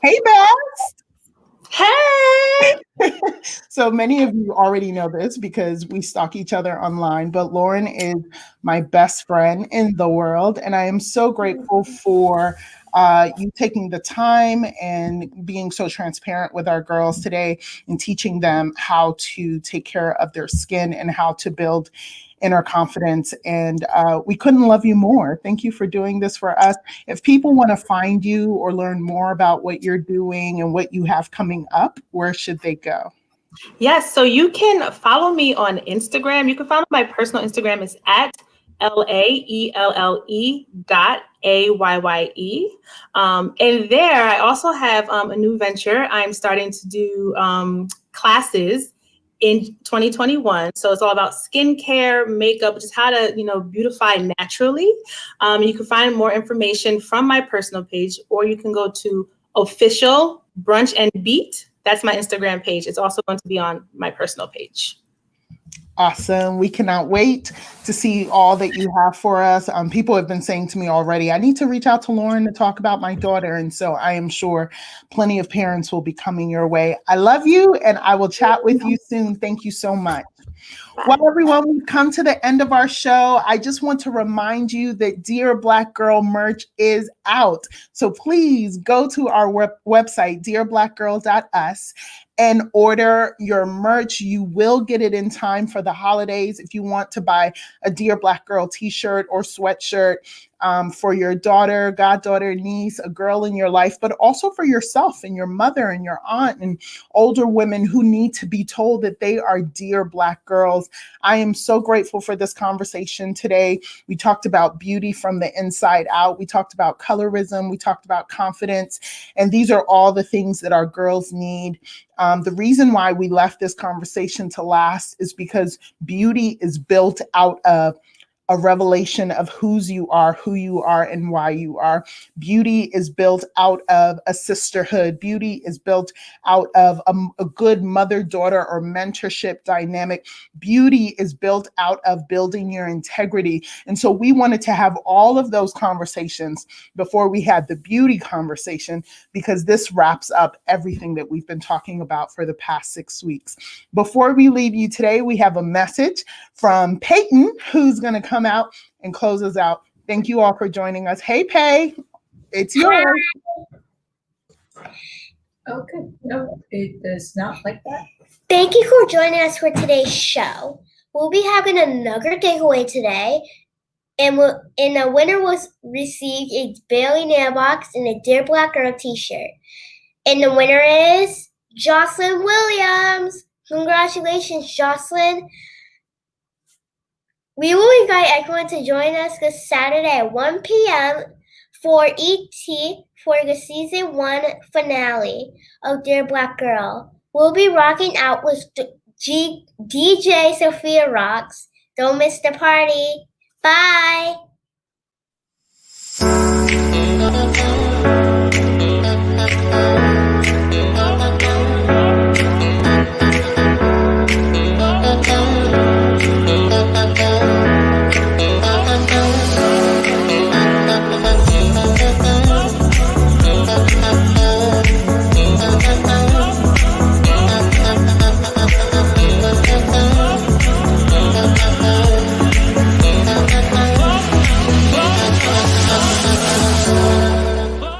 Hey, Bess. Hey! So many of you already know this because we stalk each other online, but Lauren is my best friend in the world. And I am so grateful for you taking the time and being so transparent with our girls today and teaching them how to take care of their skin and how to build inner confidence. And we couldn't love you more. Thank you for doing this for us. If people want to find you or learn more about what you're doing and what you have coming up, where should they go? Yes, so you can follow me on Instagram. You can follow my personal Instagram is at LAELLE.AYYE. And there I also have a new venture. I'm starting to do classes in 2021. So it's all about skincare, makeup, just how to, beautify naturally. You can find more information from my personal page, or you can go to Official Brunch and Beat That's my Instagram page. It's also going to be on my personal page. Awesome. We cannot wait to see all that you have for us. People have been saying to me already, I need to reach out to Lauren to talk about my daughter. And so I am sure plenty of parents will be coming your way. I love you, and I will chat with you soon. Thank you so much. Well, everyone, we've come to the end of our show. I just want to remind you that Dear Black Girl merch is out. So please go to our website, dearblackgirl.us, and order your merch. You will get it in time for the holidays. If you want to buy a Dear Black Girl t-shirt or sweatshirt for your daughter, goddaughter, niece, a girl in your life, but also for yourself and your mother and your aunt and older women who need to be told that they are dear Black girls. I am so grateful for this conversation today. We talked about beauty from the inside out. We talked about colorism. We talked about confidence. And these are all the things that our girls need. The reason why we left this conversation to last is because beauty is built out of a revelation of who you are, and why you are. Beauty is built out of a sisterhood. Beauty is built out of a good mother-daughter or mentorship dynamic. Beauty is built out of building your integrity. And so we wanted to have all of those conversations before we had the beauty conversation, because this wraps up everything that we've been talking about for the past 6 weeks. Before we leave you today, we have a message from Peyton, who's going to come out and close us out. Thank you all for joining us. Hey, Pay, it's yours. Okay, no, it is not like that. Thank you for joining us for today's show. We'll be having another giveaway today, and the winner will receive a Bailey nail box and a Dear Black Girl t-shirt. And the winner is Jocelyn Williams. Congratulations, Jocelyn. We will invite everyone to join us this Saturday at 1 p.m. for ET for the season 1 finale of Dear Black Girl. We'll be rocking out with DJ Sophia Rocks. Don't miss the party. Bye.